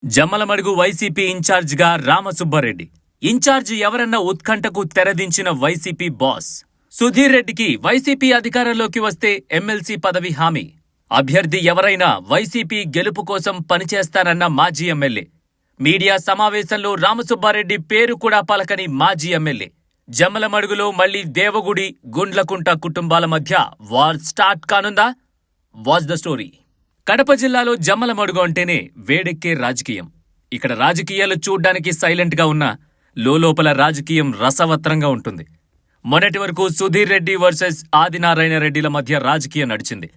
Jammalamadugu YCP ఇన్ఛార్జిగా Ramasubba Reddy. Incharge ఎవరన్న ఉత్కంఠకు తెరదించిన YCP boss Sudheer రెడ్డికి వైసీపీ అధికారంలోకి వస్తే ఎమ్మెల్సీ పదవి హామీ. అభ్యర్థి ఎవరైనా వైసీపీ గెలుపు కోసం పనిచేస్తానన్న మాజీ ఎమ్మెల్యే. మీడియా సమావేశంలో రామసుబ్బారెడ్డి పేరు కూడా పలకని మాజీ ఎమ్మెల్యే. జమ్మలమడుగులో మళ్లీ దేవగుడి, గుండ్లకుంట కుటుంబాల మధ్య వార్ స్టార్ట్ కానుందా? Watch the story. కడప జిల్లాలో జమ్మలమడుగు అంటేనే వేడెక్కే రాజకీయం. ఇక్కడ రాజకీయాలు చూడ్డానికి సైలెంట్గా ఉన్నా లోలోపల రాజకీయం రసవత్రంగా ఉంటుంది. మొన్నటి వరకు సుధీర్ రెడ్డి వర్సెస్ ఆదినారాయణ రెడ్డిల మధ్య రాజకీయం నడిచింది.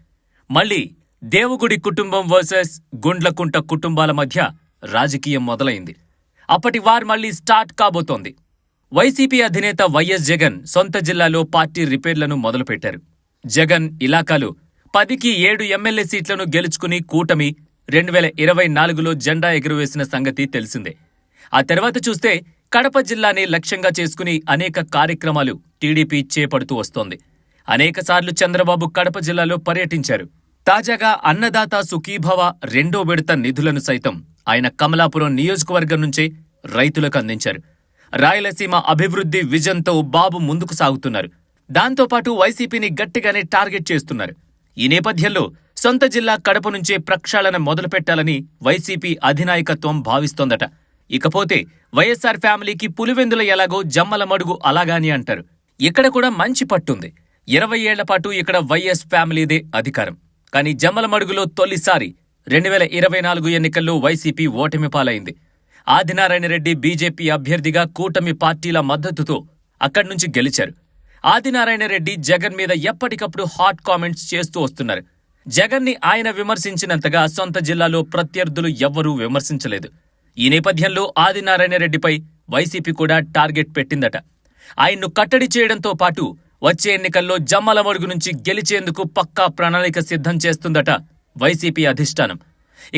మళ్లీ దేవగుడి కుటుంబం వర్సెస్ గుండ్లకుంట కుటుంబాల మధ్య రాజకీయం మొదలైంది. అప్పటి వార్ మళ్లీ స్టార్ట్ కాబోతోంది. వైసీపీ అధినేత వైఎస్ జగన్ సొంత జిల్లాలో పార్టీ రిపేర్లను మొదలుపెట్టారు. జగన్ ఇలాకాలో 10కి 7 ఎమ్మెల్యే సీట్లను గెలుచుకుని కూటమి 2024లో జెండా ఎగురవేసిన సంగతి తెలిసిందే. ఆ తర్వాత చూస్తే కడప జిల్లాని లక్ష్యంగా చేసుకుని అనేక కార్యక్రమాలు టీడీపీ చేపడుతూ వస్తోంది. అనేకసార్లు చంద్రబాబు కడప జిల్లాలో పర్యటించారు. తాజాగా అన్నదాత సుఖీభవ 2వ విడత నిధులను సైతం ఆయన కమలాపురం నియోజకవర్గం నుంచే రైతులకు అందించారు. రాయలసీమ అభివృద్ధి విజన్తో బాబు ముందుకు సాగుతున్నారు. దాంతోపాటు వైసీపీని గట్టిగానే టార్గెట్ చేస్తున్నారు. ఈ నేపథ్యంలో సొంత జిల్లా కడప నుంచే ప్రక్షాళన మొదలుపెట్టాలని వైసీపీ అధినాయకత్వం భావిస్తోందట. ఇకపోతే వైఎస్సార్ ఫ్యామిలీకి పులివెందుల ఎలాగో జమ్మలమడుగు అలాగాని అంటారు. ఇక్కడ కూడా మంచి పట్టుంది. 20 ఏళ్ల పాటు ఇక్కడ వైఎస్ ఫ్యామిలీదే అధికారం. కానీ జమ్మలమడుగులో తొలిసారి 2024 ఎన్నికల్లో వైసీపీ ఓటమి పాలైంది. ఆదినారాయణ రెడ్డి బీజేపీ అభ్యర్థిగా కూటమి పార్టీల మద్దతుతో అక్కడి నుంచి గెలిచారు. ఆదినారాయణ రెడ్డి జగన్ మీద ఎప్పటికప్పుడు హాట్ కామెంట్స్ చేస్తూ వస్తున్నారు. జగన్ని ఆయన విమర్శించినంతగా సొంత జిల్లాలో ప్రత్యర్థులు ఎవ్వరూ విమర్శించలేదు. ఈ నేపథ్యంలో ఆదినారాయణ రెడ్డిపై వైసీపీ కూడా టార్గెట్ పెట్టిందట. ఆయన్ను కట్టడి చేయడంతో పాటు వచ్చే ఎన్నికల్లో జమ్మలమడుగు నుంచి గెలిచేందుకు పక్కా ప్రణాళిక సిద్ధం చేస్తుందట వైసీపీ అధిష్టానం.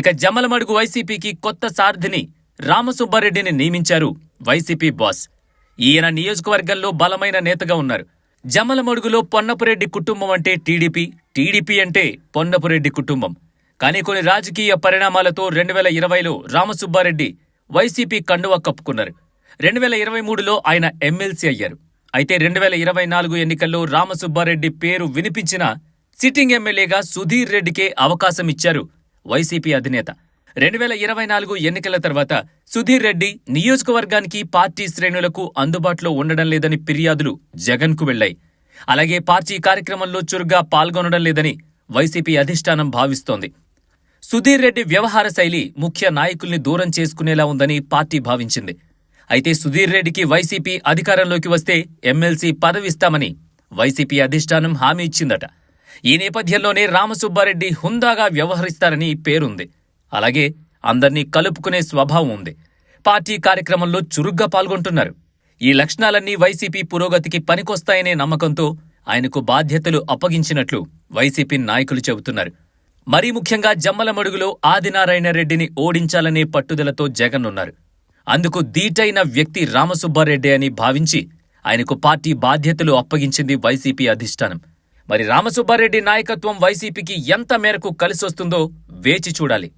ఇక జమ్మలమడుగు వైసీపీకి కొత్త సారథిని రామసుబ్బారెడ్డిని నియమించారు వైసీపీ బాస్. ఈయన నియోజకవర్గంలో బలమైన నేతగా ఉన్నారు. జమ్మలమడుగులో పొన్నపురెడ్డి కుటుంబం అంటే టీడీపీ, టీడీపీ అంటే పొన్నపురెడ్డి కుటుంబం. కానీ కొన్ని రాజకీయ పరిణామాలతో 2020లో రామసుబ్బారెడ్డి వైసీపీ కండువా కప్పుకున్నారు. 2023లో ఆయన ఎమ్మెల్సీ అయ్యారు. అయితే 2024 ఎన్నికల్లో రామసుబ్బారెడ్డి పేరు వినిపించిన సిట్టింగ్ ఎమ్మెల్యేగా సుధీర్ రెడ్డికే అవకాశం ఇచ్చారు వైసీపీ అధినేత. 2024 ఎన్నికల తర్వాత సుధీర్ రెడ్డి నియోజకవర్గానికి పార్టీ శ్రేణులకు అందుబాటులో ఉండడం లేదని ఫిర్యాదులు జగన్కు వెళ్లాయి. అలాగే పార్టీ కార్యక్రమంలో చురుగ్గా పాల్గొనడం లేదని వైసీపీ అధిష్టానం భావిస్తోంది. సుధీర్ రెడ్డి వ్యవహార శైలి ముఖ్య నాయకుల్ని దూరం చేసుకునేలా ఉందని పార్టీ భావించింది. అయితే సుధీర్ రెడ్డికి వైసీపీ అధికారంలోకి వస్తే ఎమ్మెల్సీ పదవిస్తామని వైసీపీ అధిష్టానం హామీ ఇచ్చిందట. ఈ నేపథ్యంలోనే రామసుబ్బారెడ్డి హుందాగా వ్యవహరిస్తారని పేరుంది. అలాగే అందర్నీ కలుపుకునే స్వభావం ఉంది. పార్టీ కార్యక్రమంలో చురుగ్గా పాల్గొంటున్నారు. ఈ లక్షణాలన్నీ వైసీపీ పురోగతికి పనికొస్తాయనే నమ్మకంతో ఆయనకు బాధ్యతలు అప్పగించినట్లు వైసీపీ నాయకులు చెబుతున్నారు. మరీ ముఖ్యంగా జమ్మలమడుగులో ఆదినారాయణ రెడ్డిని ఓడించాలనే పట్టుదలతో జగన్ ఉన్నారు. అందుకు దీటైన వ్యక్తి రామసుబ్బారెడ్డి అని భావించి ఆయనకు పార్టీ బాధ్యతలు అప్పగించింది వైసీపీ అధిష్టానం. మరి రామసుబ్బారెడ్డి నాయకత్వం వైసీపీకి ఎంత మేరకు కలిసొస్తుందో వేచి చూడాలి.